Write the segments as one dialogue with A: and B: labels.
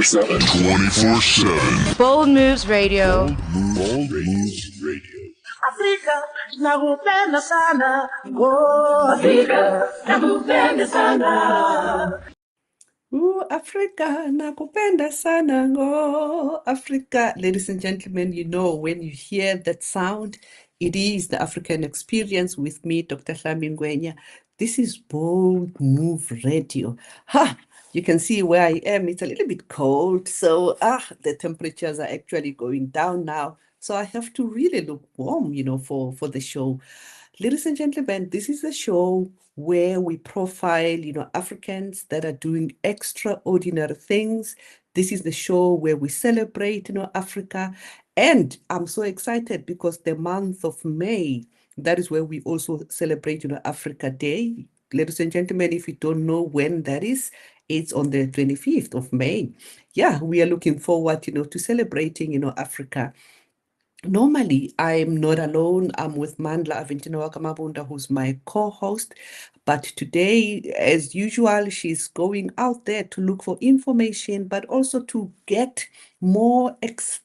A: 24/7. 24/7.
B: Bold Moves Radio.
A: Bold Moves Radio.
C: Afrika nakupenda sana. Oh, Afrika nakupenda sana.
D: Africa, nakupenda sana ngo. Africa, ladies and gentlemen, you know when you hear that sound, it is the African experience with me, Dr. Hlami Ngwenya. This is Bold Move Radio. Ha! You can see where I am. It's a little bit cold, so the temperatures are actually going down now. So I have to really look warm, for the show. Ladies and gentlemen, this is a show where we profile, Africans that are doing extraordinary things. This is the show where we celebrate, Africa. And I'm so excited because the month of May, that is where we also celebrate, Africa Day. Ladies and gentlemen, if you don't know when that is, it's on the 25th of May. Yeah, we are looking forward, to celebrating, Africa. Normally, I'm not alone. I'm with Aventina Mabunda, who's my co-host. But today, as usual, she's going out there to look for information, but also to get more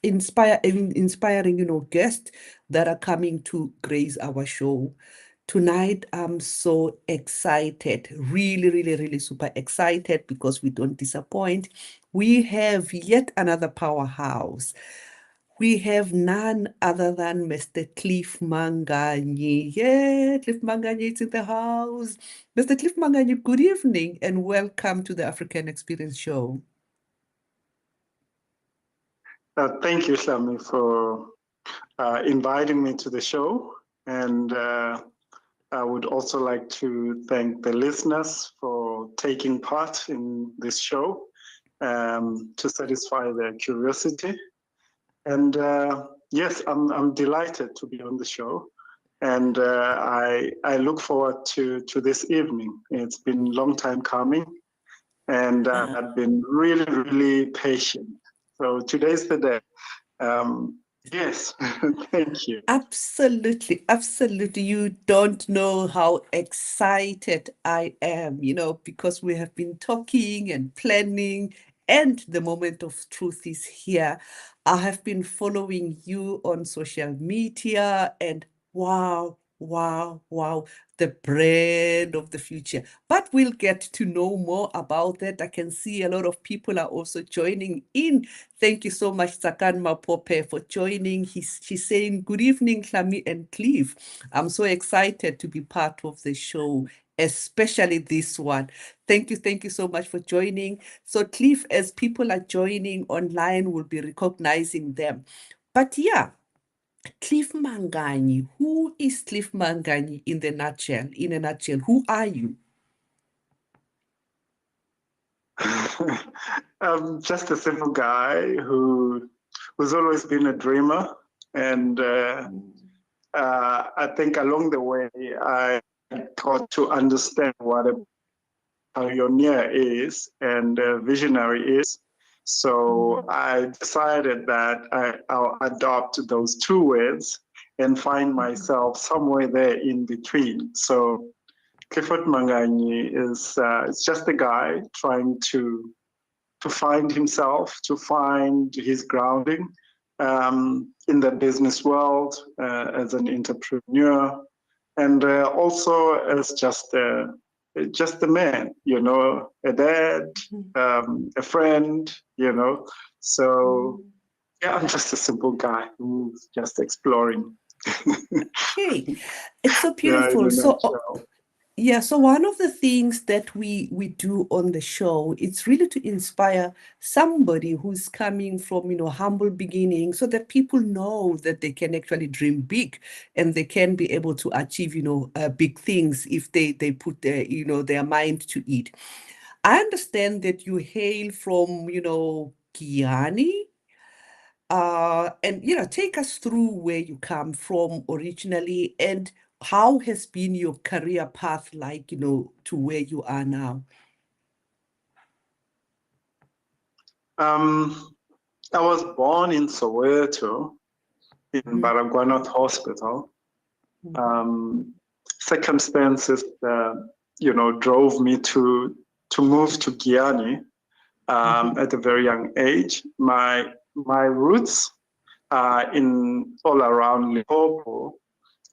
D: inspiring, guests that are coming to grace our show. Tonight, I'm so excited, really, really, really super excited because we don't disappoint. We have yet another powerhouse. We have none other than Mr. Cliff Manganyi. Yeah, Cliff Manganyi is in the house. Mr. Cliff Manganyi, good evening and welcome to the African Experience Show.
E: Thank you, Hlami, for inviting me to the show. And I would also like to thank the listeners for taking part in this show to satisfy their curiosity. And yes, I'm delighted to be on the show, and I look forward to this evening. It's been a long time coming, and I've been really, really patient. So today's the day. Yes, thank you.
D: Absolutely, absolutely. You don't know how excited I am, because we have been talking and planning, and the moment of truth is here. I have been following you on social media, and wow, the brand of the future. But we'll get to know more about that. I can see a lot of people are also joining in. Thank you so much, Sakan Mapope, for joining. She's saying, good evening, Hlami and Cliff. I'm so excited to be part of the show, especially this one. Thank you so much for joining. So Cliff, as people are joining online, we'll be recognizing them. But yeah, Cliff Manganyi, who is Cliff Manganyi in a nutshell? Who are you?
E: I'm just a simple guy who's always been a dreamer. And I think along the way, I got to understand what a pioneer is and a visionary is. So I decided that I'll adopt those two words and find myself somewhere there in between. So Clifford Manganyi is just a guy trying to find himself, to find his grounding in the business world as an entrepreneur, and also as just a man, a dad, a friend, So yeah, I'm just a simple guy who's just exploring.
D: Hey, it's so beautiful. So one of the things that we do on the show, it's really to inspire somebody who's coming from, humble beginnings, so that people know that they can actually dream big and they can be able to achieve, big things if they put their mind to it. I understand that you hail from, Guyana. And take us through where you come from originally and how has been your career path like, to where you are now?
E: I was born in Soweto, in Baragwanath Hospital. Circumstances, drove me to move to Guyana at a very young age. My roots are in all around Limpopo,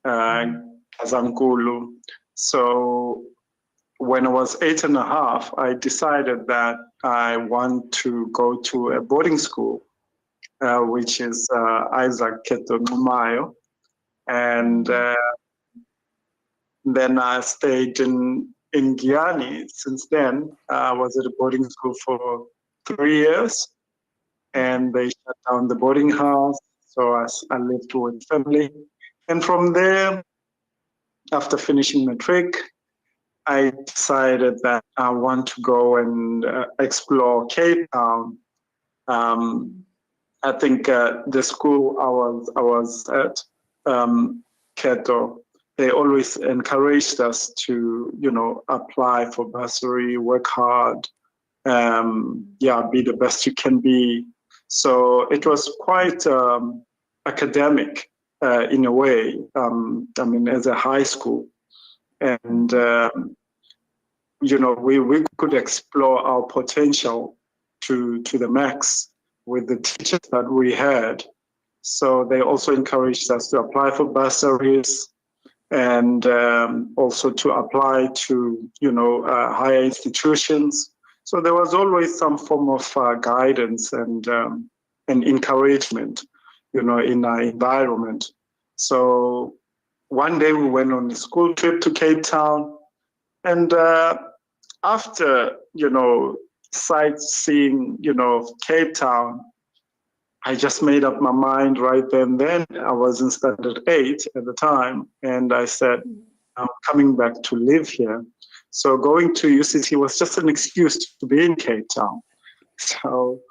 E: Kazankulu. So when I was 8.5, I decided that I want to go to a boarding school, which is Isaac Keto Ngumayo. And then I stayed in Ngwenya. Since then, I was at a boarding school for 3 years, and they shut down the boarding house. So I lived with family. And from there, after finishing matric, I decided that I want to go and explore Cape Town. I think the school I was at, Keto, they always encouraged us to, apply for bursary, work hard, be the best you can be. So it was quite academic in a way. As a high school, and we could explore our potential to the max with the teachers that we had. So they also encouraged us to apply for bursaries and also to apply to higher institutions. So there was always some form of guidance and encouragement, in our environment. So one day we went on a school trip to Cape Town, and after sightseeing Cape Town, I just made up my mind right then. I was in standard 8 at the time, and I said, I'm coming back to live here. So going to UCT was just an excuse to be in Cape Town. So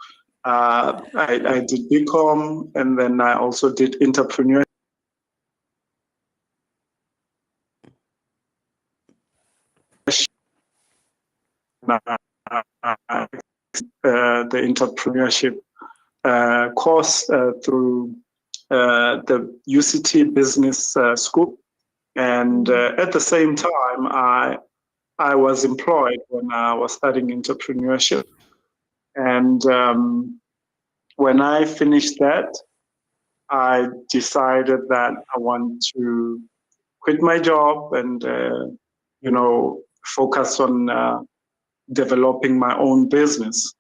E: I did BCom, and then I also did entrepreneurship. The entrepreneurship course through the UCT Business School, and at the same time, I was employed when I was studying entrepreneurship, and when I finished that, I decided that I want to quit my job and focus on developing my own business.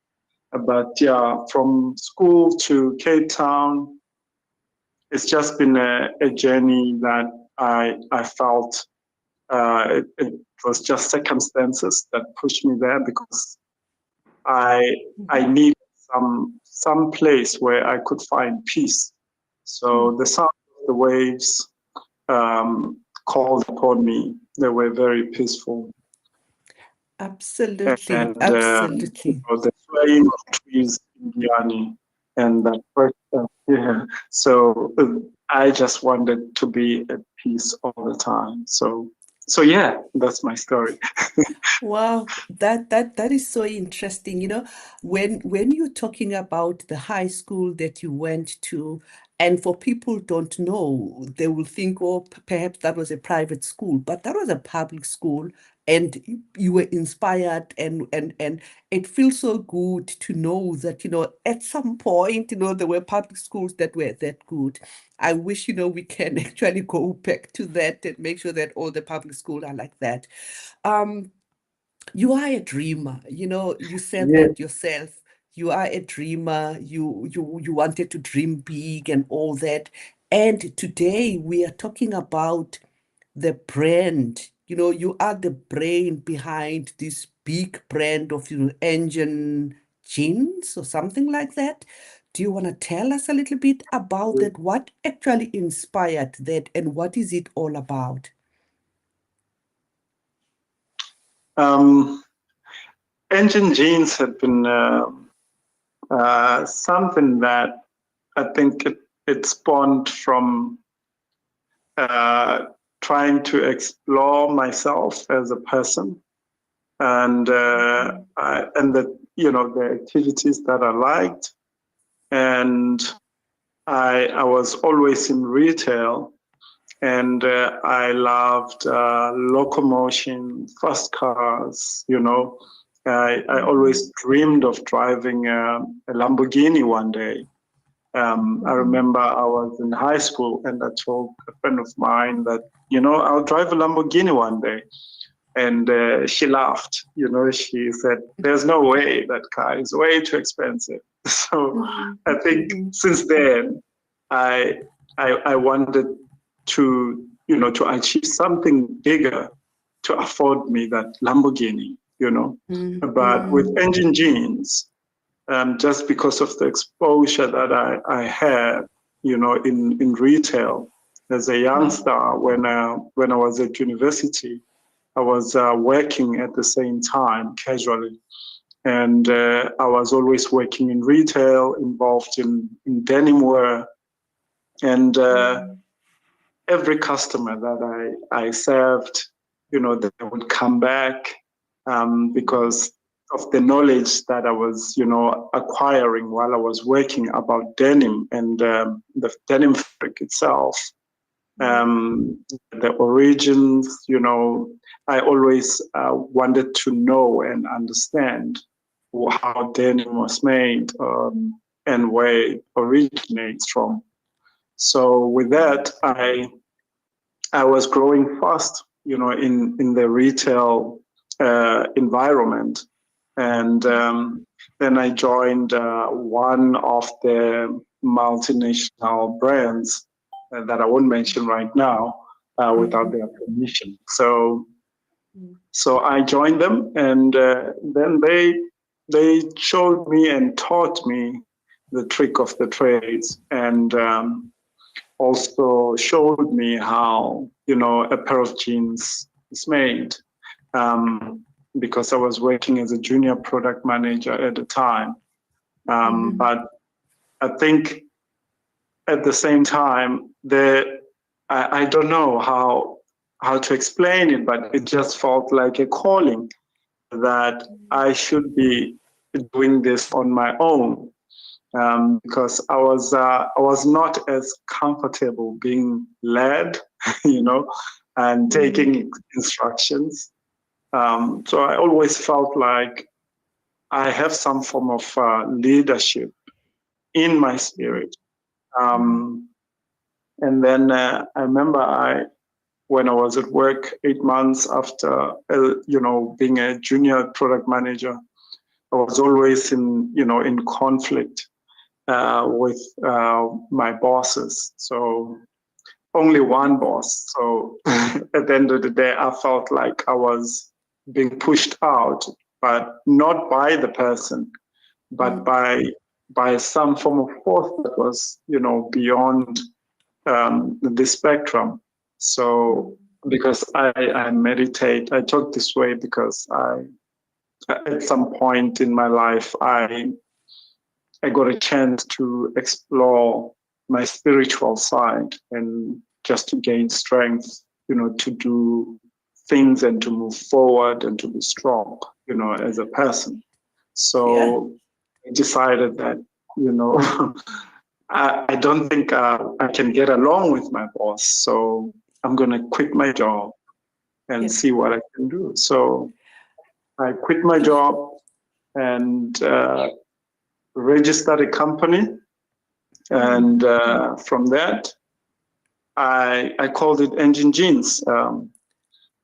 E: But yeah, from school to Cape Town, it's just been a journey that I felt it was just circumstances that pushed me there, because I needed some place where I could find peace. So the sound of the waves called upon me. They were very peaceful.
D: Absolutely,
E: And
D: absolutely.
E: the swaying of trees in Guyana, and that first, So I just wanted to be at peace all the time. So yeah, that's my story.
D: Wow, that is so interesting. When you're talking about the high school that you went to, and for people who don't know, they will think, oh, perhaps that was a private school, but that was a public school, and you were inspired, and it feels so good to know that, at some point, there were public schools that were that good. I wish, we can actually go back to that and make sure that all the public schools are like that. Um, you are a dreamer. You said
E: Yeah.
D: that yourself. You are a dreamer. You wanted to dream big and all that. And today we are talking about the brand. You are the brain behind this big brand of, engine jeans or something like that. Do you want to tell us a little bit about that? What actually inspired that, and what is it all about?
E: Engine jeans had been something that I think it spawned from trying to explore myself as a person, and the activities that I liked, and I was always in retail, and I loved locomotion, fast cars, I always dreamed of driving a Lamborghini one day. I remember I was in high school and I told a friend of mine that, I'll drive a Lamborghini one day. And she laughed, she said, there's no way, that car is way too expensive. So I think since then, I wanted to, to achieve something bigger to afford me that Lamborghini, But with engine jeans, just because of the exposure that I had, in retail as a youngster when I was at university, I was working at the same time casually. And I was always working in retail, involved in denim wear. And every customer that I served, they would come back because of the knowledge that I was, acquiring while I was working about denim and the denim fabric itself, the origins, I always wanted to know and understand how denim was made and where it originates from. So with that, I was growing fast, in the retail environment. And then I joined one of the multinational brands that I won't mention right now without their permission. So I joined them, and then they showed me and taught me the trick of the trades, and also showed me how, a pair of jeans is made. Because I was working as a junior product manager at the time. But I think at the same time, I don't know how to explain it, but it just felt like a calling that I should be doing this on my own. Because I was not as comfortable being led, and taking instructions. So I always felt like I have some form of leadership in my spirit. And then I remember when I was at work 8 months after, being a junior product manager, I was always in conflict with my bosses. So only one boss. So at the end of the day, I felt like I was being pushed out, but not by the person, but by some form of force that was, beyond the spectrum. So because I meditate, I talk this way because at some point in my life, I got a chance to explore my spiritual side and just to gain strength, to do things and to move forward and to be strong, as a person. So I decided that, I don't think I can get along with my boss. So I'm going to quit my job and see what I can do. So I quit my job and registered a company. And from that, I called it Engine Jeans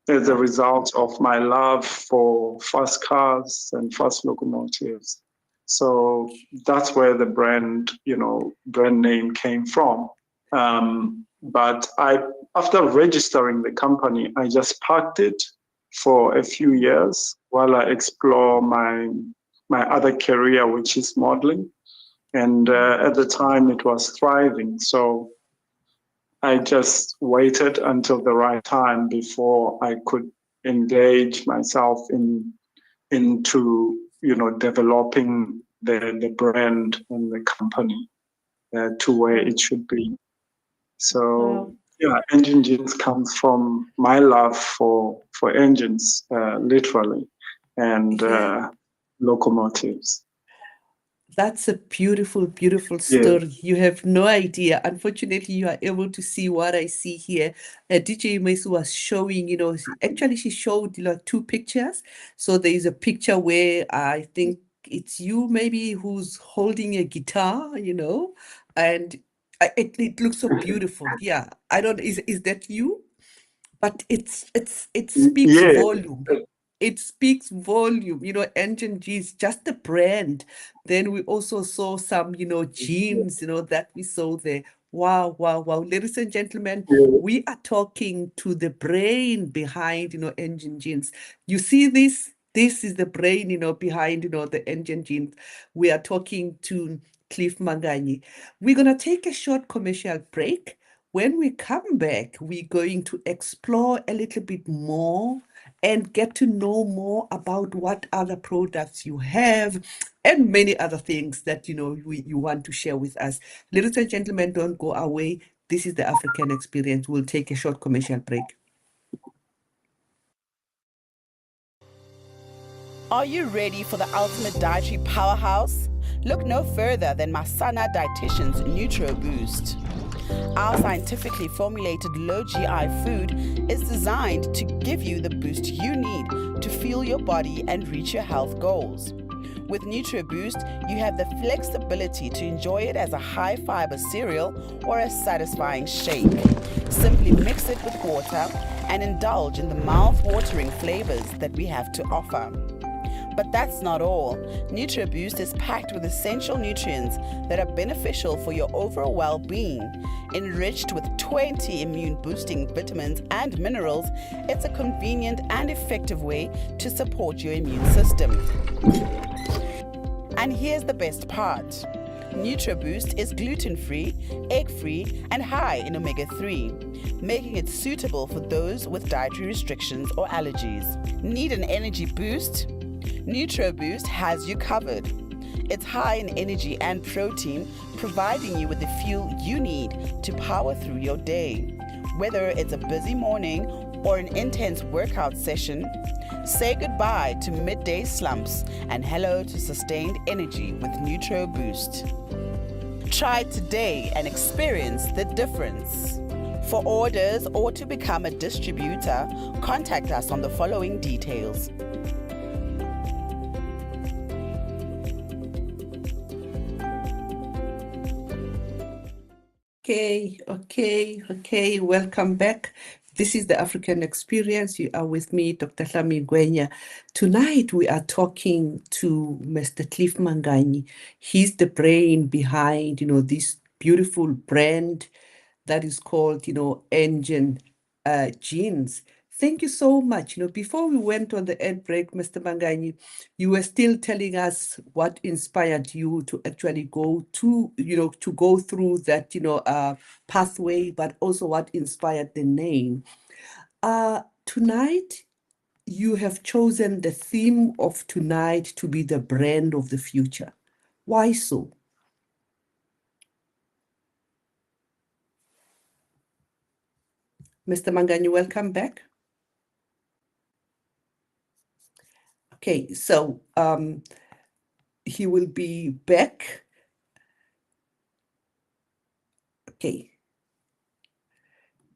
E: as a result of my love for fast cars and fast locomotives. So that's where the brand name came from. But after registering the company, I just parked it for a few years while I explore my other career, which is modeling. And at the time, it was thriving. So I just waited until the right time before I could engage myself into developing the brand and the company to where it should be. So Engine Jeans comes from my love for engines, literally, and locomotives.
D: That's a beautiful, beautiful
E: Yeah.
D: story. You have no idea. Unfortunately, you are able to see what I see here. DJ Mesu was showing, actually she showed two pictures. So there is a picture where I think it's you maybe who's holding a guitar, and it looks so beautiful. Yeah. I don't, is that you? But it speaks
E: Yeah.
D: volume. It speaks volume. Engine G is just a brand. Then we also saw some, jeans, that we saw there. Wow, wow, wow. Ladies and gentlemen,
E: Yeah.
D: we are talking to the brain behind, Engine Jeans. You see this? This is the brain, behind, the Engine Jeans. We are talking to Cliff Manganyi. We're going to take a short commercial break. When we come back, we're going to explore a little bit more and get to know more about what other products you have and many other things that you want to share with us. Ladies and gentlemen, don't go away. This is the African Experience. We'll take a short commercial break.
B: Are you ready for the ultimate dietary powerhouse? Look no further than Masana Dietitian's Nutro Boost. Our scientifically formulated low GI food is designed to give you the boost you need to fuel your body and reach your health goals. With NutriBoost, you have the flexibility to enjoy it as a high-fiber cereal or a satisfying shake. Simply mix it with water and indulge in the mouth-watering flavors that we have to offer. But that's not all. NutriBoost is packed with essential nutrients that are beneficial for your overall well-being. Enriched with 20 immune-boosting vitamins and minerals, it's a convenient and effective way to support your immune system. And here's the best part. NutriBoost is gluten-free, egg-free, and high in omega-3, making it suitable for those with dietary restrictions or allergies. Need an energy boost? NutriBoost has you covered. It's high in energy and protein, providing you with the fuel you need to power through your day. Whether it's a busy morning or an intense workout session, say goodbye to midday slumps and hello to sustained energy with NutriBoost. Try it today and experience the difference. For orders or to become a distributor, contact us on the following details.
D: Okay. Welcome back. This is the African Experience. You are with me, Dr. Hlami Ngwenya. Tonight we are talking to Mr. Cliff Manganyi. He's the brain behind, this beautiful brand that is called, Engine Jeans. Thank you so much. Before we went on the ad break, Mr. Manganyi, you were still telling us what inspired you to actually go to, to go through that, pathway, but also what inspired the name. Tonight, you have chosen the theme of tonight to be the brand of the future. Why so? Mr. Manganyi, welcome back. Okay, so he will be back. Okay.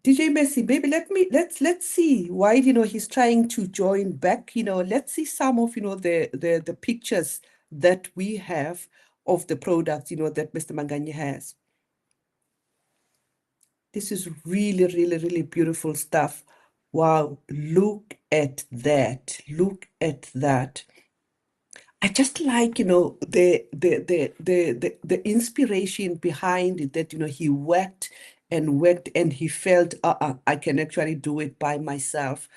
D: DJ Messi, maybe let's see why he's trying to join back. Let's see some of the pictures that we have of the products that Mr. Manganyi has. This is really, really, really beautiful stuff. Wow, look at that. Look at that. I just like, the inspiration behind it that, he worked and he felt, I can actually do it by myself.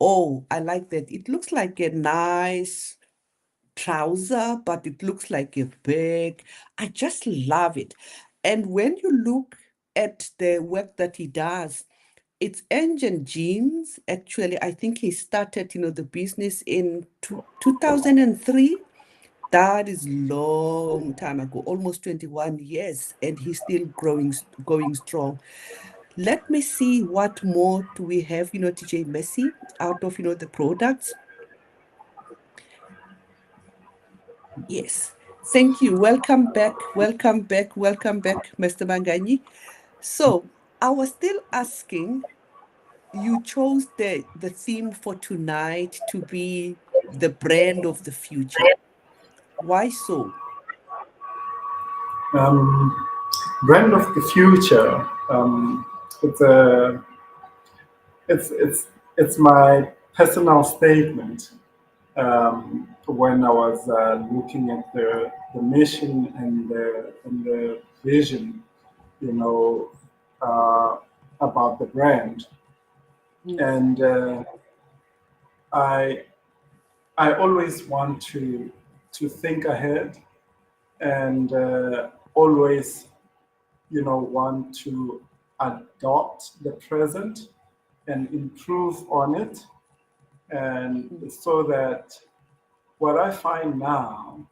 D: Oh, I like that. It looks like a nice trouser, but it looks like a bag. I just love it. And when you look at the work that he does, it's Engine Jeans. Actually, I think he started, the business in 2003. That is long time ago, almost 21 years, and he's still going strong. Let me see what more do we have, TJ Messi, out of, the products. Yes. Thank you. Welcome back. Welcome back. Welcome back, Mr. Manganyi. So I was still asking, you chose the theme for tonight to be the brand of the future. Why so?
E: Brand of the future. It's a it's my personal statement. When I was looking at the mission and the vision, you know, about the brand, and I I always want to think ahead and always want to adopt the present and improve on it, and so that what I find now,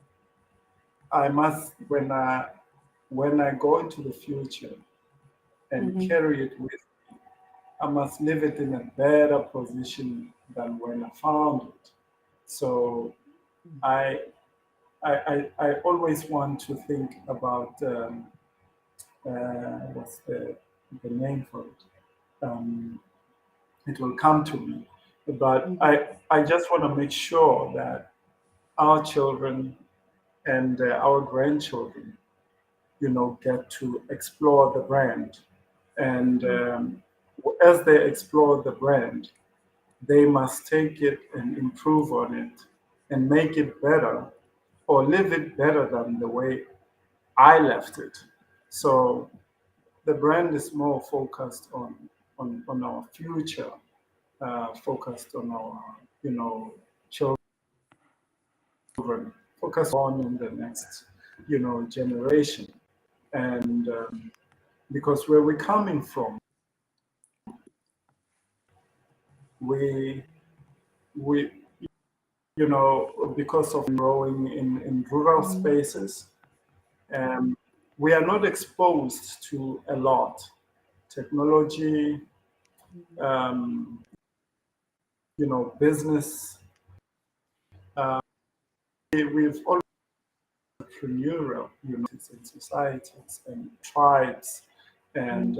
E: I must when I go into the future and carry it with me, I must leave it in a better position than when I found it. So I I always want to think about what's the name for it. It will come to me, but I just want to make sure that our children and our grandchildren, get to explore the brand, and as they explore the brand, they must take it and improve on it and make it better or live it better than the way I left it. So the brand is more focused on our future, focused on our children, focused on in the next generation, and because where we're coming from, we we because of growing in rural spaces, we are not exposed to a lot technology, um, business. We've always entrepreneurial, in societies and tribes, and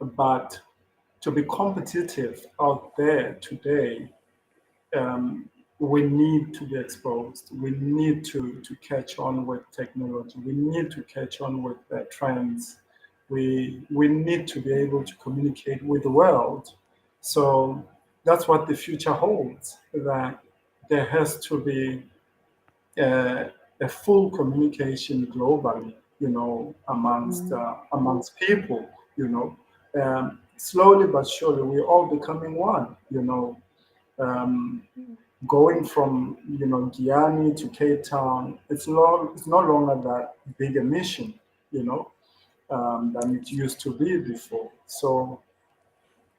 E: but to be competitive out there today, um, we need to be exposed. We need to catch on with technology. We need to catch on with the trends. We need to be able to communicate with the world. So that's what the future holds. That there has to be a full communication globally, amongst people, slowly but surely, we're all becoming one, um, going from, Gianni to Cape Town, it's no longer that big a mission, than it used to be before. So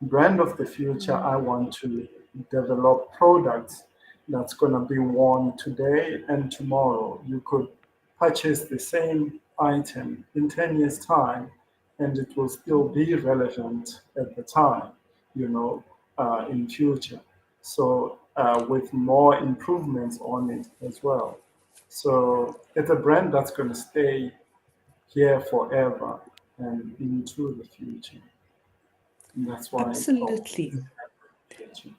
E: brand of the future, I want to develop products that's going to be worn today and tomorrow. You could purchase the same item in 10 years' time, and it will still be relevant at the time, in future. So with more improvements on it as well. So it's a brand that's going to stay here forever and into the future. And that's why it's called.
D: Absolutely.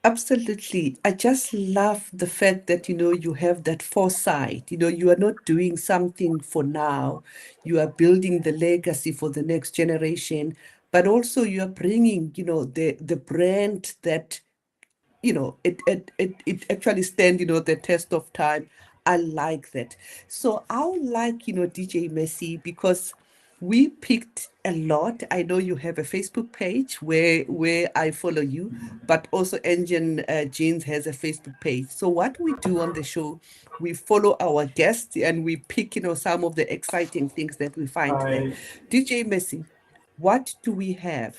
D: Absolutely. I just love the fact that, you have that foresight. You are not doing something for now. You are building the legacy for the next generation, but also you are bringing, the brand that it actually stand, the test of time. I like that. So I would like, DJ Messi, because we picked a lot. I know you have a Facebook page where I follow you, but also Engine Jeans has a Facebook page. So what we do on the show, we follow our guests and we pick, some of the exciting things that we find there.
E: I
D: DJ Messi, what do we have?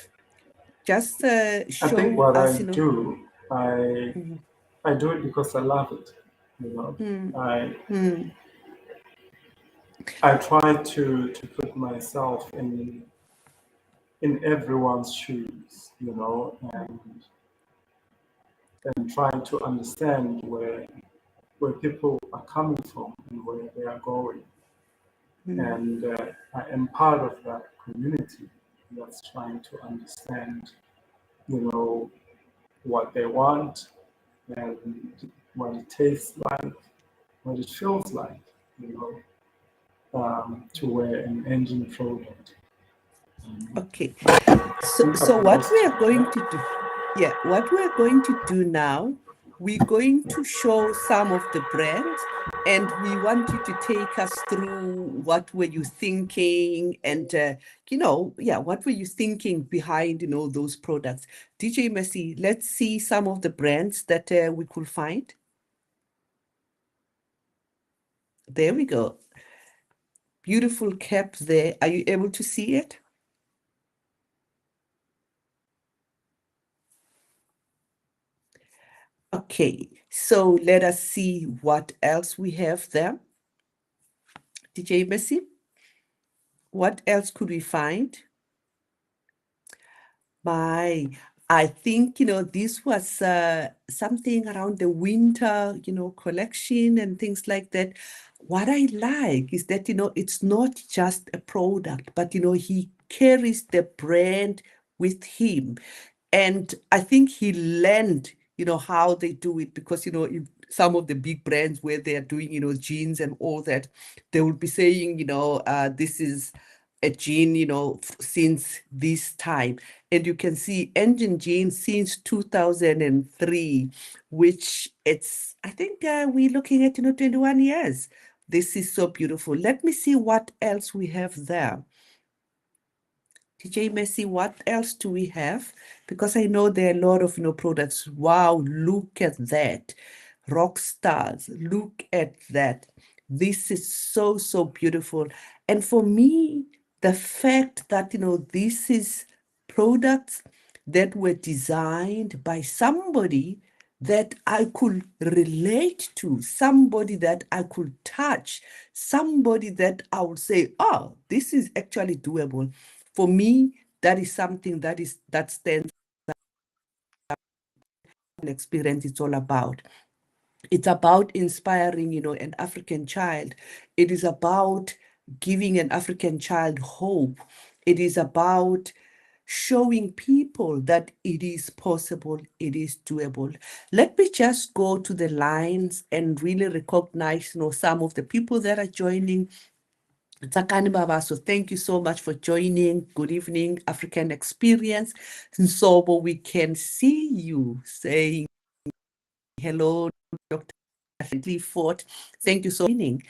D: Just
E: I think
D: show
E: what
D: us,
E: I do, I do it because I love it. I
D: mm,
E: I try to put myself in everyone's shoes, and try to understand where people are coming from and where they are going. And I am part of that community that's trying to understand, what they want and what it tastes like, what it feels like, to wear an engine product.
D: Okay. So what we are going to do, what we are going to do now, we're going to show some of the brands, and we want you to take us through what were you thinking, and what were you thinking behind those products. DJ Messi, let's see some of the brands that we could find. There we go. Beautiful cap there. Are you able to see it? Okay, so let us see what else we have there. DJ Messi, what else could we find? I think, this was something around the winter, collection and things like that. What I like is that, it's not just a product, but, he carries the brand with him. And I think he learned, how they do it, because, in some of the big brands where they are doing, jeans and all that, they will be saying, this is a jean, since this time. And you can see engine jeans since 2003, which I think we're looking at, 21 years. This is so beautiful. Let me see what else we have there. DJ Messi, what else do we have? Because I know there are a lot of products. Wow, look at that. Rock stars, look at that. This is so, so beautiful. And for me, the fact that, this is products that were designed by somebody that I could relate to, somebody that I could touch, somebody that I would say, oh, this is actually doable. For me, that is something that stands an experience it's all about. It's about inspiring, an African child. It is about giving an African child hope. It is about showing people that it is possible, it is doable. Let me just go to the lines and really recognize, some of the people that are joining. Takani Baba, so thank you so much for joining. Good evening, African Experience. Nsobo, we can see you saying hello, Dr. Clifford. Thank you so much.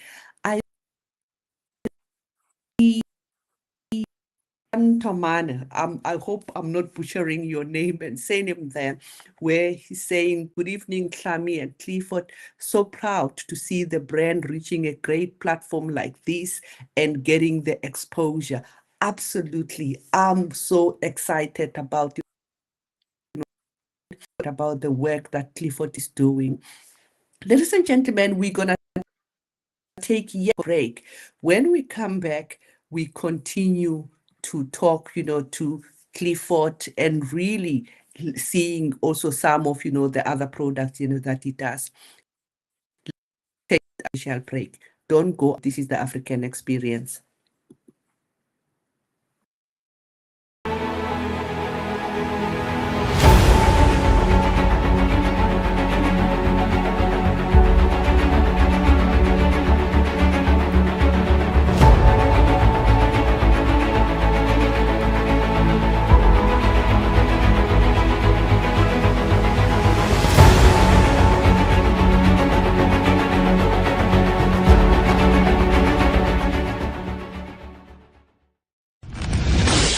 D: Tomana, I hope I'm not butchering your name and saying him there, where he's saying, good evening, Hlami and Clifford. So proud to see the brand reaching a great platform like this and getting the exposure. Absolutely. I'm so excited about the work that Clifford is doing. Ladies and gentlemen, we're going to take a break. When we come back, we continue to talk, to Clifford and really seeing also some of, the other products, that he does. Take a shall break. Don't go. This is the African Experience.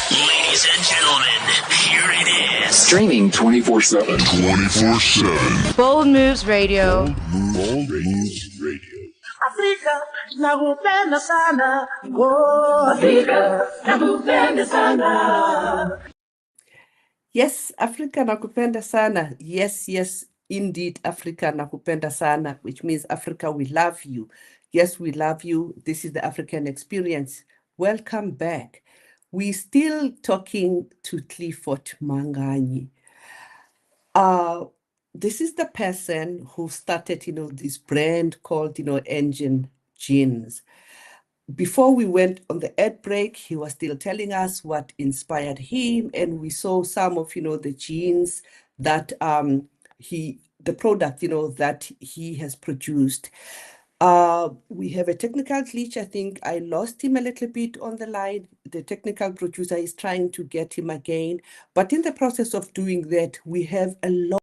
A: Ladies and gentlemen, here it is. Streaming 24/7. 24/7.
F: Bold Moves Radio.
A: Bold Moves Radio.
C: Afrika nakupenda sana, oh Afrika nakupenda sana.
D: Yes, Africa nakupenda sana. Yes, indeed, Africa nakupenda sana, which means Africa, we love you. Yes, we love you. This is the African Experience. Welcome back. We're still talking to Clifford Manganyi. this is the person who started, this brand called, Engine Jeans. Before we went on the ad break, he was still telling us what inspired him, and we saw some of, the jeans that the product, that he has produced. We have a technical glitch. I think I lost him a little bit on the line. The technical producer is trying to get him again. But in the process of doing that, we have a lot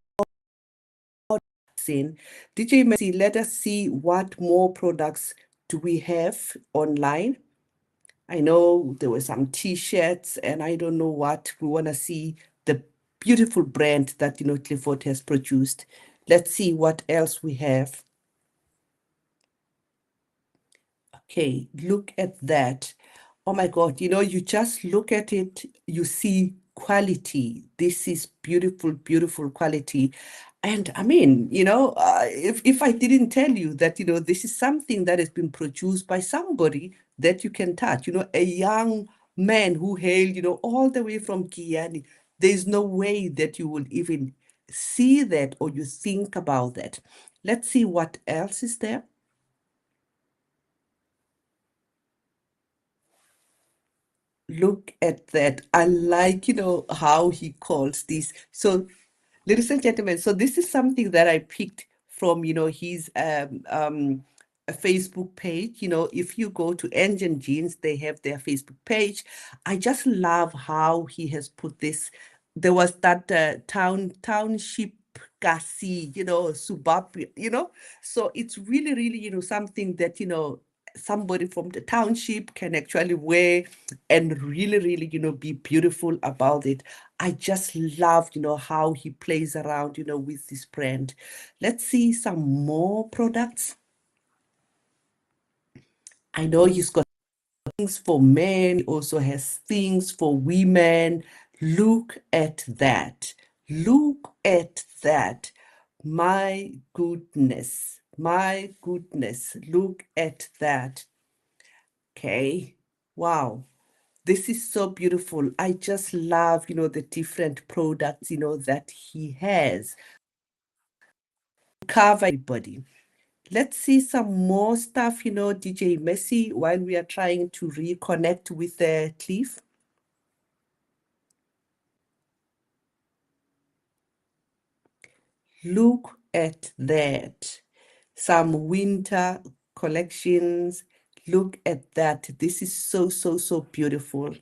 D: in. DJ Messi, let us see what more products do we have online. I know there were some t-shirts and I don't know what. We want to see the beautiful brand that, Clifford has produced. Let's see what else we have. Okay, look at that. Oh my God, you just look at it, you see quality. This is beautiful, beautiful quality. And I mean, if I didn't tell you that, this is something that has been produced by somebody that you can touch, a young man who hailed, all the way from Guyana, there's no way that you will even see that or you think about that. Let's see what else is there. Look at that. I like, how he calls this. So, ladies and gentlemen, so this is something that I picked from, his a Facebook page. If you go to Engine Jeans, they have their Facebook page. I just love how he has put this. There was that township kasi, suburb, so it's really, really, something that, somebody from the township can actually wear and really, really, be beautiful about it. I just love, how he plays around, with this brand. Let's see some more products. I know he's got things for men, he also has things for women. Look at that. Look at that. My goodness. My goodness. Look at that. Okay. Wow. This is so beautiful. I just love, the different products, that he has. Cover everybody. Let's see some more stuff, DJ Messi, while we are trying to reconnect with Cliff. Look at that. Some winter collections. Look at that. This is so, so, so beautiful.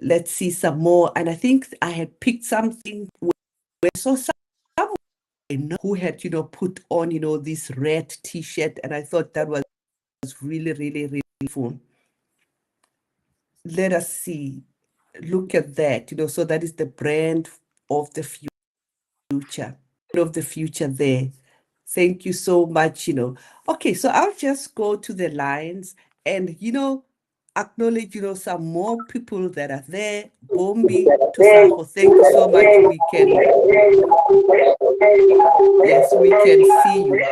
D: Let's see some more. And I think I had picked something where I saw someone who had, put on, this red t-shirt. And I thought that was really, really, really fun. Let us see. Look at that, so that is the brand of the future. Of the future there. Thank you so much, Okay, so I'll just go to the lines and, acknowledge, some more people that are there. Bombi, Tusaho, thank you so much. Yes, we can see you.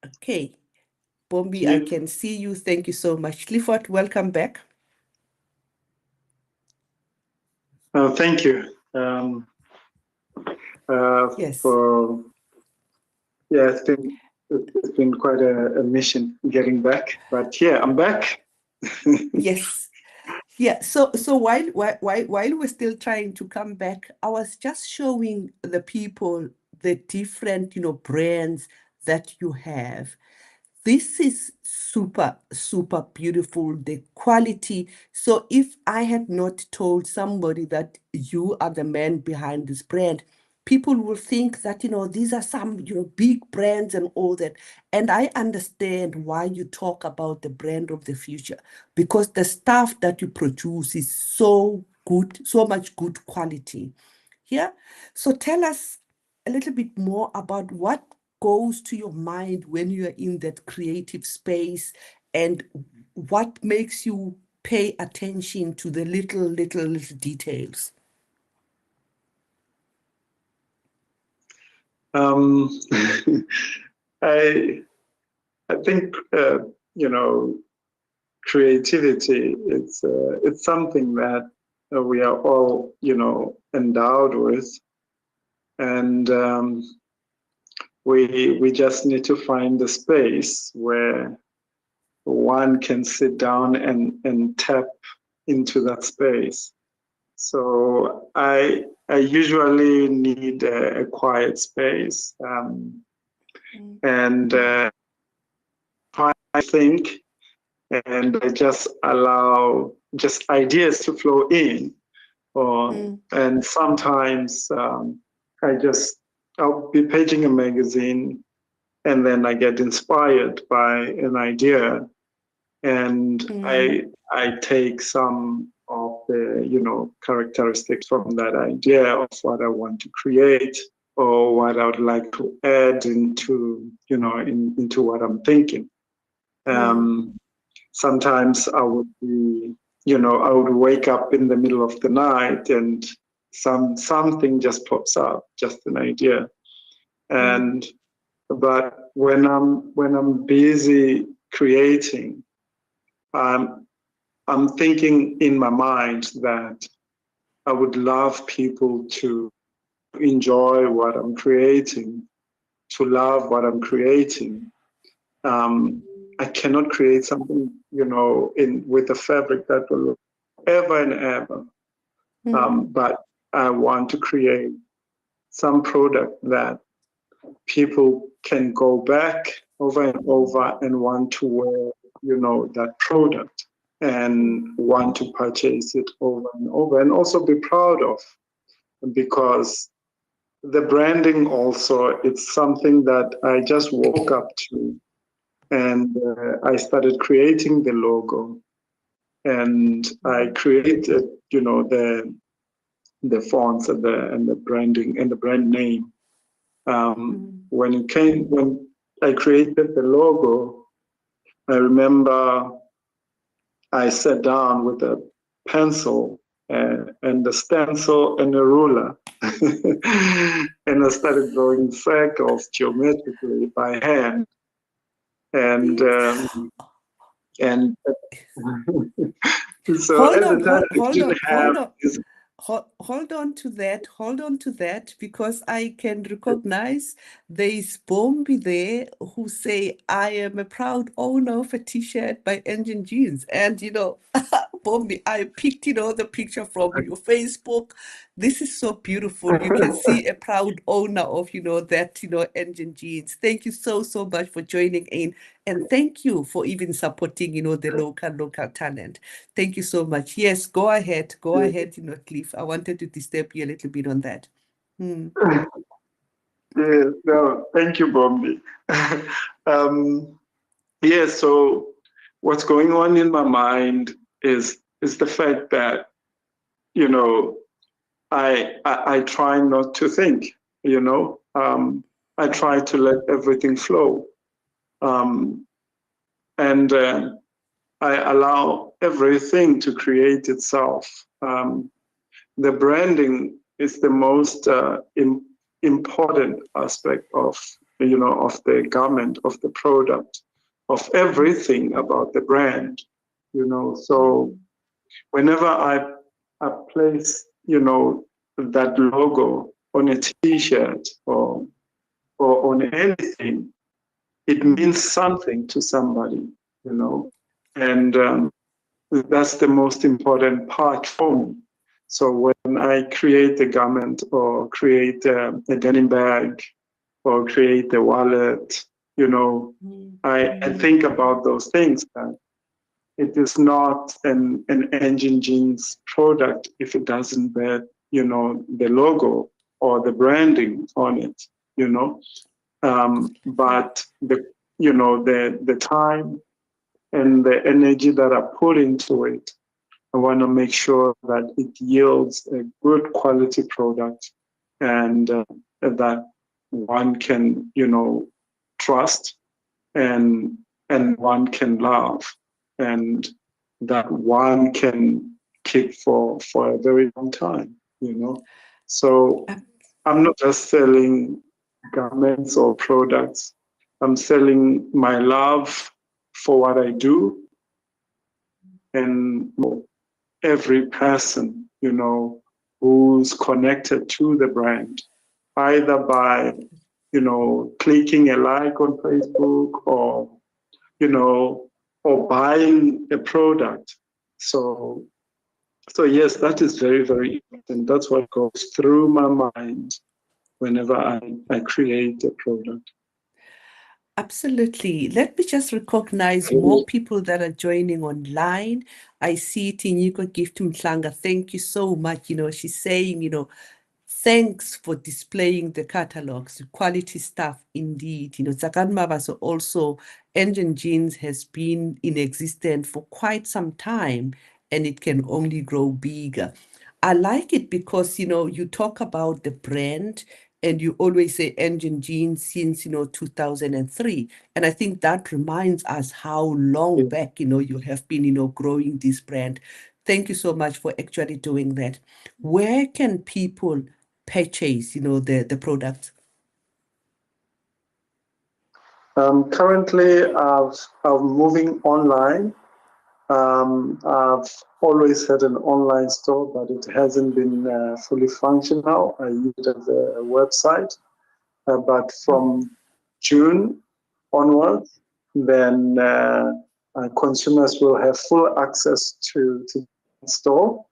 D: Okay. Bombi, I can see you. Thank you so much. Clifford, welcome back.
E: Thank you.
D: Yes.
E: It's been quite a mission getting back, but yeah, I'm back.
D: Yes. Yeah, so while we're still trying to come back, I was just showing the people the different, brands that you have. This is super, super beautiful, the quality. So if I had not told somebody that you are the man behind this brand, people will think that, these are some, big brands and all that. And I understand why you talk about the brand of the future, because the stuff that you produce is so good, so much good quality. Yeah. So tell us a little bit more about what goes to your mind when you are in that creative space and what makes you pay attention to the little details.
E: I think creativity it's something that we are all endowed with, and we just need to find the space where one can sit down and tap into that space. So I usually need a quiet space, and I think, and I just allow just ideas to flow in, and sometimes I'll be paging a magazine, and then I get inspired by an idea, and I take some of the characteristics from that idea of what I want to create or what I would like to add into into what I'm thinking. Sometimes I would I would wake up in the middle of the night and something just pops up, just an idea. And but when I'm busy creating, I'm thinking in my mind that I would love people to enjoy what I'm creating, to love what I'm creating. I cannot create something, with a fabric that will look ever and ever. But I want to create some product that people can go back over and over and want to wear, that product and want to purchase it over and over and also be proud of, because the branding also, it's something that I just woke up to, and I started creating the logo, and I created, the fonts and the branding and the brand name. When I created the logo, I remember I sat down with a pencil and a stencil and a ruler, and I started drawing circles geometrically by hand, and so
D: Hold
E: at the
D: on,
E: time I
D: hold
E: didn't
D: on,
E: have
D: hold on.
E: this.
D: Hold on to that, because I can recognize there is Bombi there who say, I am a proud owner of a t-shirt by Engine Jeans. And, Bombi, I picked, the picture from your Facebook. This is so beautiful. You can see a proud owner of, that, Engine Jeans. Thank you so, so much for joining in. And thank you for even supporting, the local talent. Thank you so much. Yes, go ahead, Cliff. I wanted to disturb you a little bit on that.
E: Yeah, no, thank you, Bombi. Yeah, so what's going on in my mind is the fact that, I try not to think, I try to let everything flow. And I allow everything to create itself. The branding is the most important aspect of the garment, of the product, of everything about the brand. So whenever I place that logo on a T-shirt or on anything, it means something to somebody, and that's the most important part for me. So when I create a garment or create a denim bag or create a wallet, I think about those things. That it is not an Engine Jeans product if it doesn't bear, the logo or the branding on it, but the time and the energy that I put into it, I want to make sure that it yields a good quality product, and that one can, trust and one can love, and that one can keep for a very long time, So I'm not just selling garments or products. I'm selling my love for what I do, and every person, who's connected to the brand. either by, clicking a like on Facebook or, or buying a product. So yes, that is very, very important. That's what goes through my mind whenever I create a product.
D: Absolutely. Let me just recognize more people that are joining online. I see Tinyiko Gift Mtlanga. Thank you so much. She's saying, thanks for displaying the catalogs, quality stuff indeed. Zakan Mabaso also, Engine Jeans has been in existence for quite some time and it can only grow bigger. I like it because, you talk about the brand and you always say Engine Jeans since, 2003. And I think that reminds us how long back, you have been, growing this brand. Thank you so much for actually doing that. Where can people purchase, the product?
E: Currently, I'm moving online. I've always had an online store, but it hasn't been fully functional. I use it as a website. But from June onwards, then consumers will have full access to the store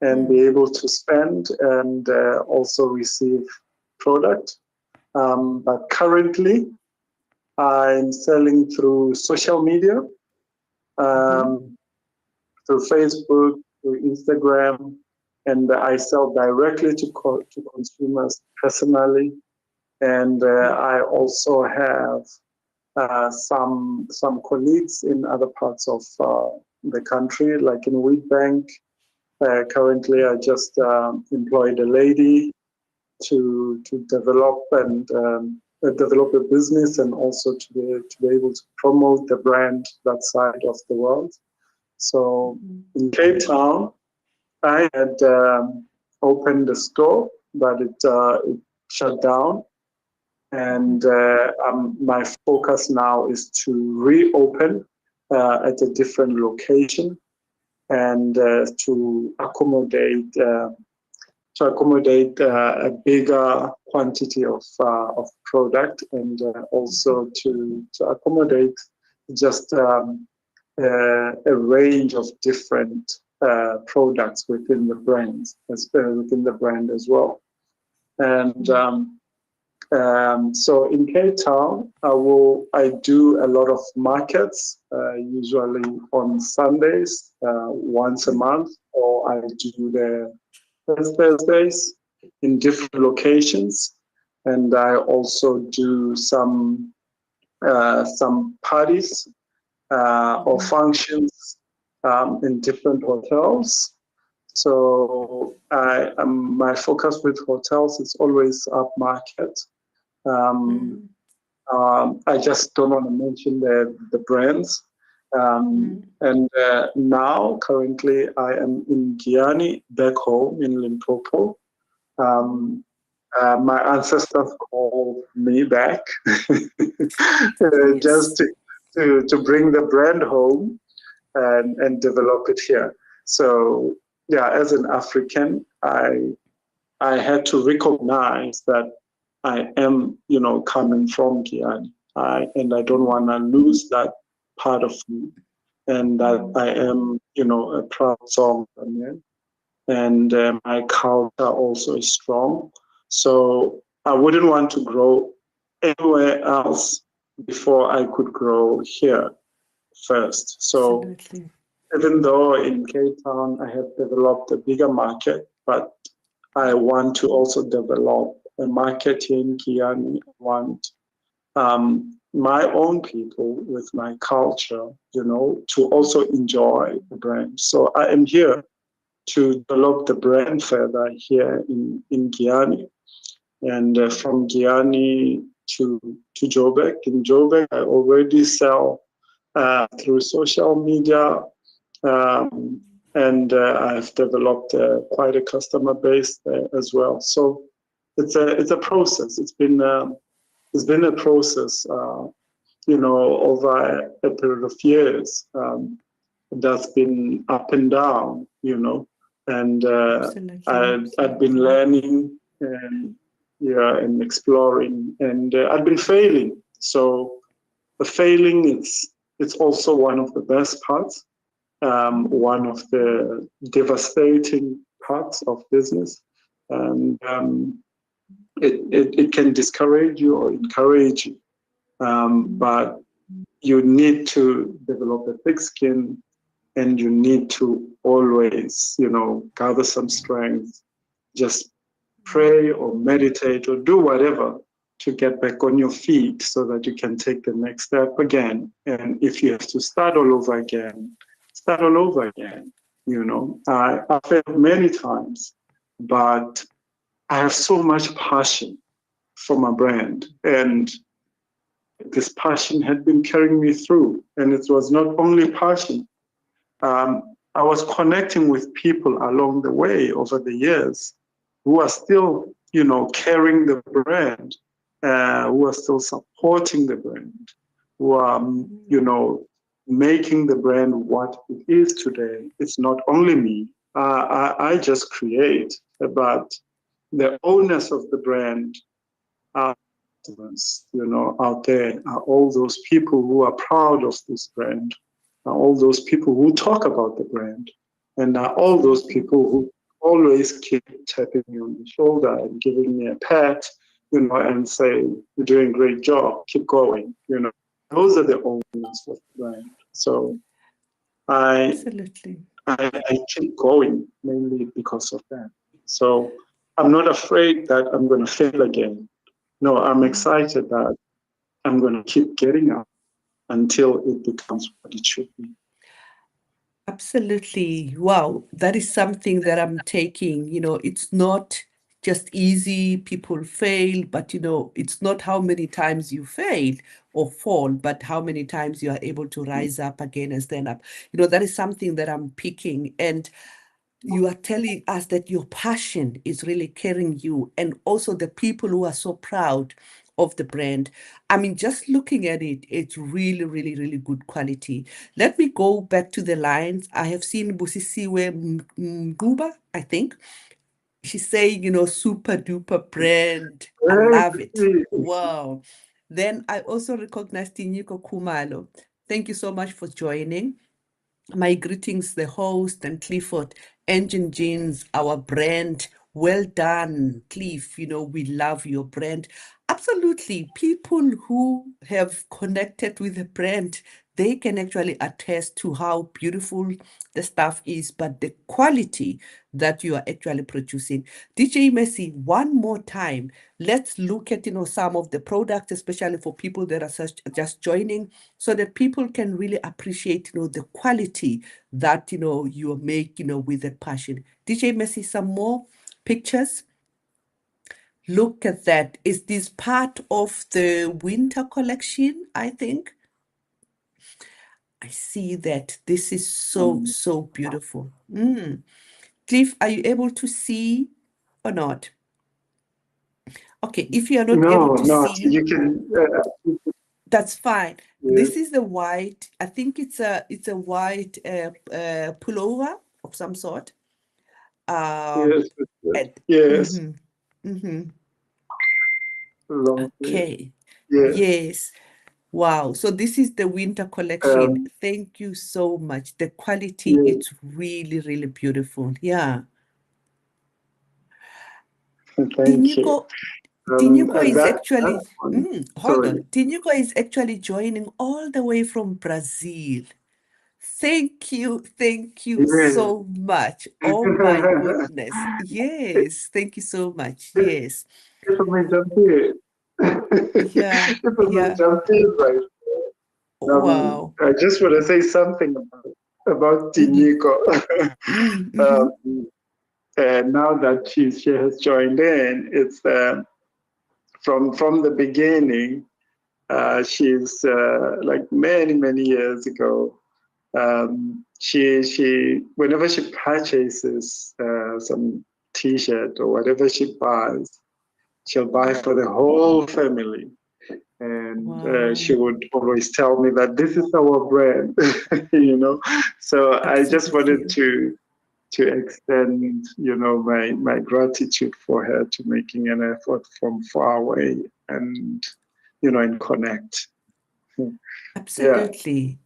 E: and be able to spend and also receive product. But currently, I'm selling through social media, through Facebook, through Instagram, and I sell directly to consumers personally. And I also have some colleagues in other parts of the country, like in Wheatbank. Currently, I just employed a lady to develop and develop a business and also to be able to promote the brand that side of the world. So in Cape Town, I had opened a store, but it shut down. And my focus now is to reopen at a different location and to accommodate a bigger quantity of product and also to accommodate just a range of different products within the brand as well. And so in Cape Town, I do a lot of markets, usually on Sundays, once a month, or I do the Thursdays in different locations, and I also do some parties or functions in different hotels. So my focus with hotels is always upmarket. I just don't want to mention the brands. And now, currently, I am in Giyani, back home in Limpopo. My ancestors called me back just to bring the brand home and develop it here. So, yeah, as an African, I had to recognize that I am, coming from Giyani, and I don't want to lose that part of me, and that I am, a proud Zonga, and my culture also is strong. So I wouldn't want to grow anywhere else before I could grow here first. So
D: Absolutely.
E: even though in Cape Town I have developed a bigger market, but I want to also develop a market here in Giyani. I want my own people with my culture, to also enjoy the brand. So I am here to develop the brand further here in Giyani. And from Giyani to Joburg. In Joburg, I already sell through social media, and I've developed quite a customer base there as well. So it's a process. It's been a process, over a period of years. That's been up and down, and I've been learning yeah, and exploring. And I've been failing. So the failing, it's also one of the best parts, one of the devastating parts of business. And it can discourage you or encourage you. But you need to develop a thick skin, and you need to always, gather some strength, just pray or meditate or do whatever to get back on your feet so that you can take the next step again. And if you have to start all over again, start all over again. I failed many times, but I have so much passion for my brand. And this passion had been carrying me through. And it was not only passion. I was connecting with people along the way over the years who are still, carrying the brand, who are still supporting the brand, who are, making the brand what it is today. It's not only me. I just create, but the owners of the brand are, out there are all those people who are proud of this brand, are all those people who talk about the brand, and are all those people who always keep tapping me on the shoulder and giving me a pat, and say, "You're doing a great job, keep going." Those are the owners of the brand. So I
D: Absolutely.
E: I keep going mainly because of that. So I'm not afraid that I'm going to fail again. No, I'm excited that I'm going to keep getting up until it becomes what it should be.
D: Absolutely. Wow. That is something that I'm taking. It's not just easy. People fail, but it's not how many times you fail or fall, but how many times you are able to rise up again and stand up. That is something that I'm picking. And you are telling us that your passion is really carrying you, and also the people who are so proud of the brand. I mean, just looking at it, it's really, really, really good quality. Let me go back to the lines. I have seen Busisiwe Nguba, I think. She's saying, super duper brand. I love it. Wow. Then I also recognize Tinyiko Kumalo. Thank you so much for joining. My greetings, the host and Clifford. Engine Jeans, our brand. Well done, Cliff. We love your brand. Absolutely. People who have connected with the brand, they can actually attest to how beautiful the stuff is, but the quality that you are actually producing. DJ Messi, one more time, let's look at some of the products, especially for people that are just joining, so that people can really appreciate the quality that you make with a passion. DJ Messi, some more pictures. Look at that. Is this part of the winter collection, I think? I see that. This is so beautiful. Cliff, are you able to see or not? Okay, if you are not able to
E: No,
D: see,
E: you can.
D: that's fine.
E: Yes,
D: This is the white. I think it's a white pullover of some sort. Um,
E: yes, yes,
D: and,
E: yes.
D: mhm, mhm.
E: Long sleeve.
D: Okay.
E: Yes.
D: Yes. Wow. So this is the winter collection.
E: Um,
D: Thank you so much. The quality,
E: yes.
D: it's really, really beautiful. Yeah.
E: Thank you.
D: Tinyuko, Tinyuko
E: And
D: is
E: that
D: actually,
E: one.
D: hold on.
E: Sorry.
D: Tinyuko is actually joining all the way from Brazil. Thank you
E: Yes.
D: so much. Oh my goodness. Yes, thank you so much. Yes.
E: If I may jump in,
D: Yeah,
E: if I may
D: yeah.
E: jump in, right?
D: Wow.
E: I just want to say something about
D: Mm-hmm.
E: Tinyiko.
D: Mm-hmm.
E: um, and now that she has joined in, it's from the beginning. She's like many years ago. She whenever she purchases some T-shirt or whatever she buys, she'll buy for the whole family. And
D: Wow.
E: she would always tell me that this is our brand, So I just wanted
D: Absolutely.
E: to extend, my gratitude for her to making an effort from far away and, and connect. Yeah.
D: Absolutely.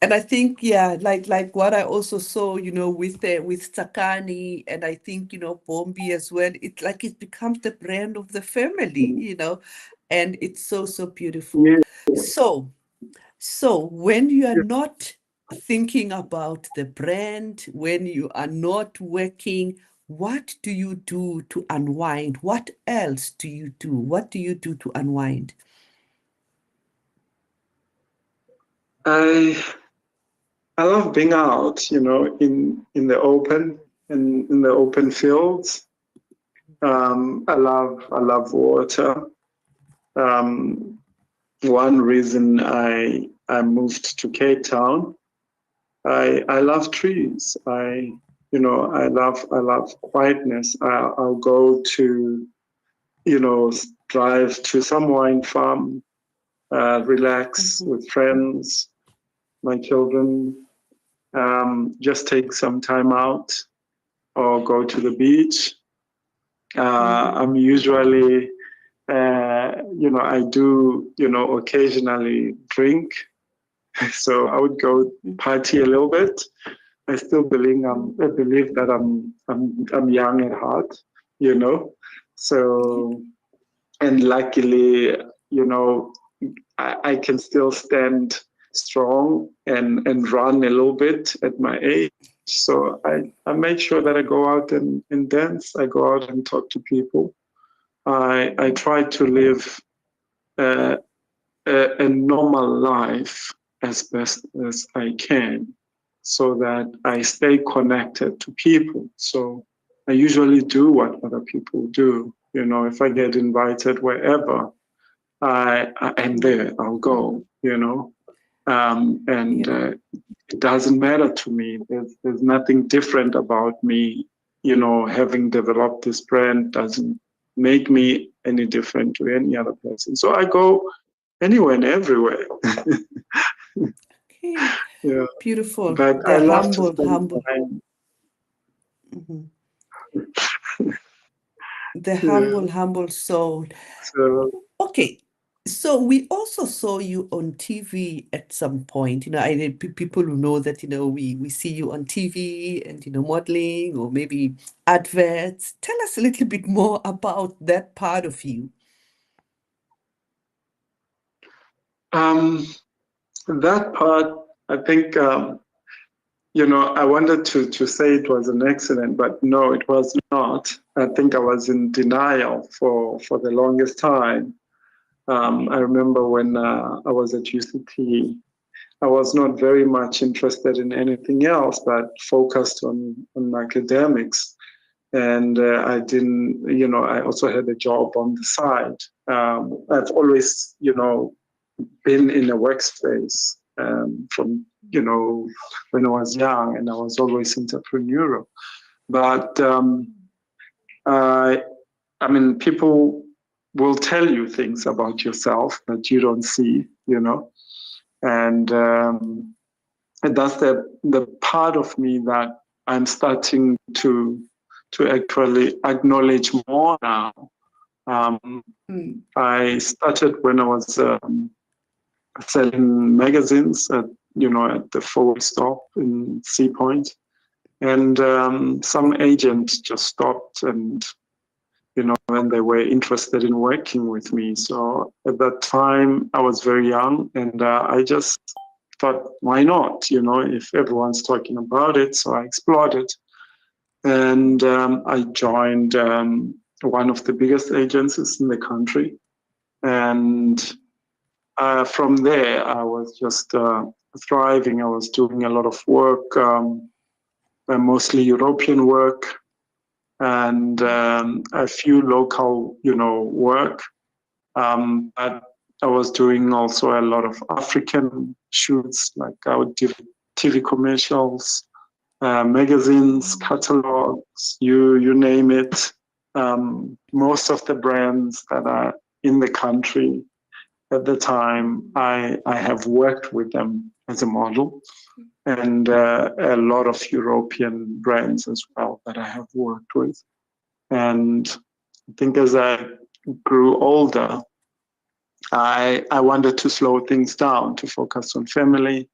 D: And I think, yeah, like what I also saw, with Tsakani, and I think, Bombi as well, it's like it becomes the brand of the family, and it's so, so beautiful.
E: Yeah.
D: So when you are not thinking about the brand, when you are not working, what do you do to unwind? What else do you do? What do you do to unwind?
E: I love being out, in the open, in the open fields. I love water. Um, One reason I moved to Cape Town, I love trees. I love quietness. I'll go to, drive to some wine farm, relax with friends, my children, just take some time out or go to the beach. I'm usually, I do, occasionally drink. So I would go party a little bit. I still believe that I'm young at heart, you know. So, and luckily, I can still stand strong and run a little bit at my age. So I make sure that I go out and dance. I go out and talk to people. I try to live uh, a normal life as best as I can so that I stay connected to people. So I usually do what other people do. If I get invited wherever, I am there, I'll go, and it doesn't matter to me. There's nothing different about me, having developed this brand doesn't make me any different to any other person. So I go anywhere and everywhere.
D: Okay,
E: Yeah.
D: beautiful.
E: But I
D: The
E: love to
D: humble,
E: spend
D: humble.
E: time.
D: Mhm. The
E: Yeah.
D: humble soul.
E: So
D: Okay, so we also saw you on TV at some point. People who know that, we see you on TV and, modeling or maybe adverts. Tell us a little bit more about that part of you.
E: that part, I think, I wanted to say it was an accident, but no, it was not. I think I was in denial for the longest time. I remember when I was at UCT, I was not very much interested in anything else, but focused on my academics. And I didn't, I also had a job on the side. I've always, been in a workspace from, when I was young, and I was always entrepreneurial. But I mean, people will tell you things about yourself that you don't see, and that's the part of me that I'm starting to actually acknowledge more now. I started when I was selling magazines at the forward stop in Sea Point, and some agent just stopped and and they were interested in working with me. So at that time I was very young, and I just thought, why not? If everyone's talking about it, so I explored it, and I joined one of the biggest agencies in the country, and from there, I was just thriving. I was doing a lot of work, mostly European work, and a few local, work. But I was doing also a lot of African shoots, like I would do TV commercials, magazines, catalogs, you name it. Most of the brands that are in the country at the time, I have worked with them as a model. and a lot of European brands as well that I have worked with. And I think as I grew older, I wanted to slow things down, to focus on family,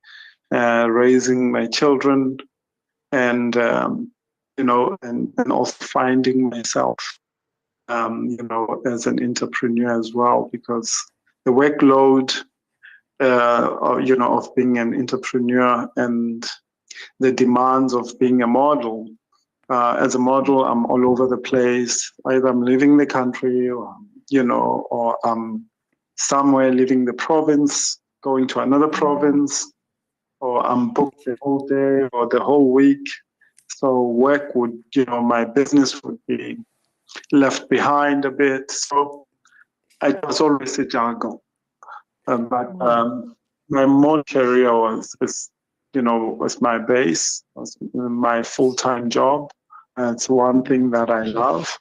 E: raising my children, and and also finding myself, as an entrepreneur as well, because the workload, of being an entrepreneur and the demands of being a model. As a model, I'm all over the place. Either I'm leaving the country, or I'm somewhere leaving the province, going to another province, or I'm booked the whole day or the whole week. So work would, my business would be left behind a bit. So it was always a jungle. But my main career was my base, was my full-time job. It's one thing that I love.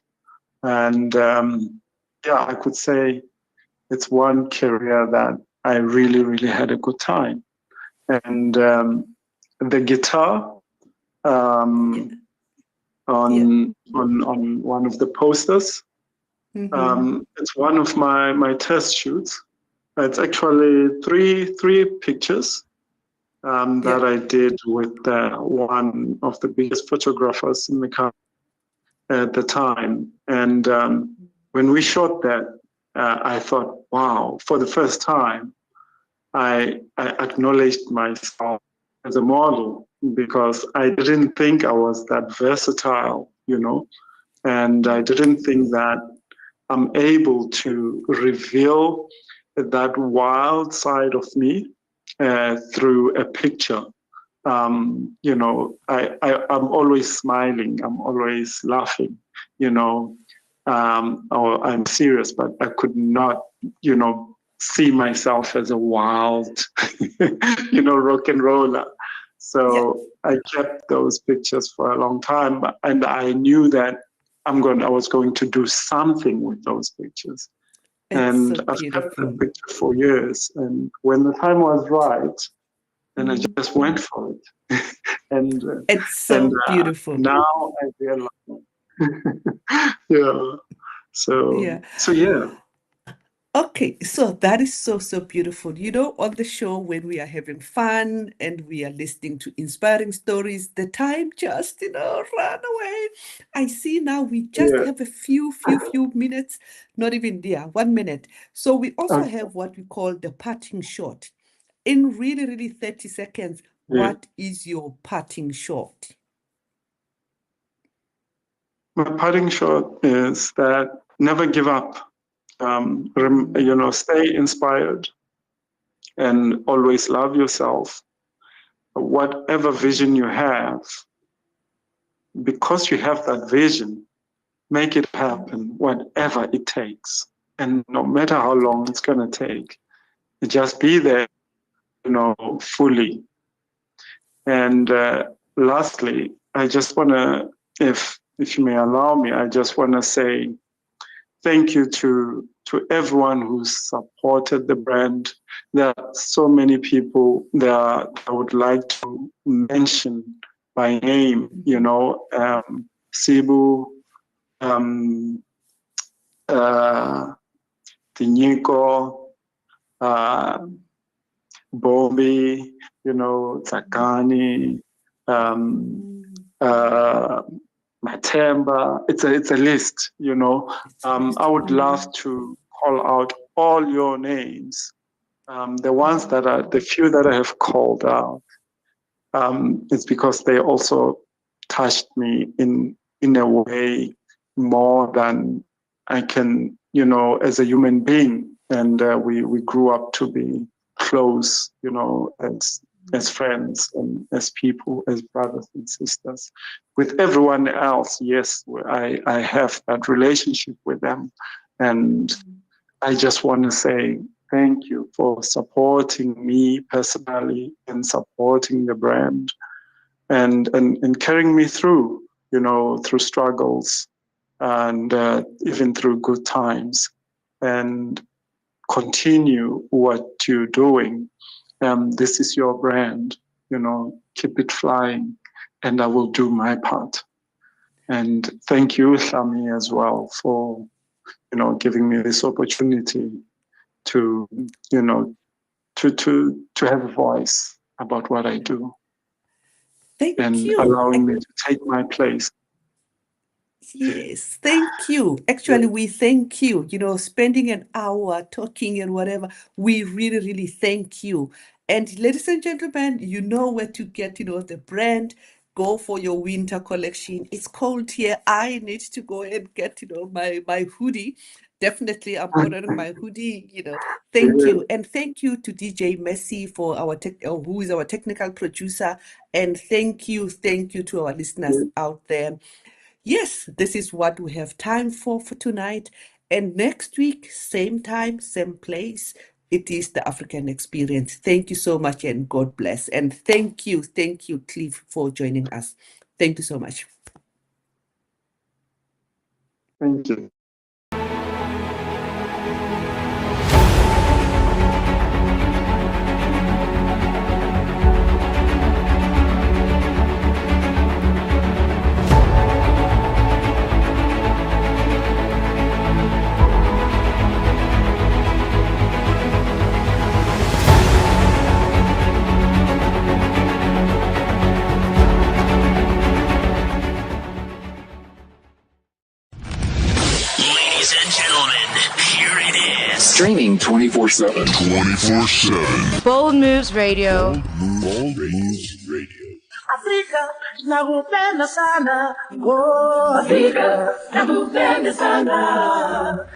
E: And I could say it's one career that I really, really had a good time. And the guitar on one of the posters, it's one of my test shoots. It's actually three pictures that I did with one of the biggest photographers in the country at the time. And when we shot that, I thought, wow, for the first time, I acknowledged myself as a model, because I didn't think I was that versatile, and I didn't think that I'm able to reveal that wild side of me through a picture. I'm always smiling, I'm always laughing, or I'm serious, but I could not, see myself as a wild, rock and roller. So I kept those pictures for a long time, and I knew that I was going to do something with those pictures. And I've kept the picture for years. And when the time was right, then I just went for it. and
D: it's so beautiful.
E: Now I realize. So yeah.
D: Okay, so that is so, so beautiful. On the show, when we are having fun and we are listening to inspiring stories, the time just, run away. I see now we just have a few minutes, not even 1 minute. So we also have what we call the parting shot. In really, really 30 seconds, what is your parting shot?
E: My parting shot is that never give up. Stay inspired and always love yourself. Whatever vision you have, because you have that vision, make it happen, whatever it takes. And no matter how long it's going to take, just be there, fully. And lastly, I just want to, if you may allow me, I just want to say thank you to everyone who's supported the brand. There are so many people that I would like to mention by name, Sibu, Tinyiko, Bombi, Tsakani, Matemba. It's a list, I would love to call out all your names. The few that I have called out, it's because they also touched me in a way more than I can, as a human being. And we grew up to be close, as friends and as people, as brothers and sisters. With everyone else, yes, I have that relationship with them. And I just want to say thank you for supporting me personally and supporting the brand and carrying me through, through struggles and even through good times. And continue what you're doing. This is your brand. keep it flying, and I will do my part. And thank you, Hlami, as well, for, giving me this opportunity to, to have a voice about what I do.
D: Thank
E: and
D: you.
E: allowing me to take my place.
D: Yes, thank you. Actually, we thank you. Spending an hour talking and whatever, we really, really thank you. And ladies and gentlemen, you know where to get, the brand. Go for your winter collection. It's cold here. I need to go and get, my hoodie. Definitely, I'm ordering my hoodie. Thank you. And thank you to DJ Messi for who is our technical producer. And thank you to our listeners out there. Yes, this is what we have time for tonight. And next week, same time, same place, it is the African Experience. Thank you so much and God bless. And thank you, Cliff, for joining us. Thank you so much.
E: Thank you.
A: Streaming 24/7. 24/7.
F: Bold Moves Radio.
A: Bold Moves Radio.
C: Afrika, nakupenda sana. Oh, Afrika, nakupenda sana.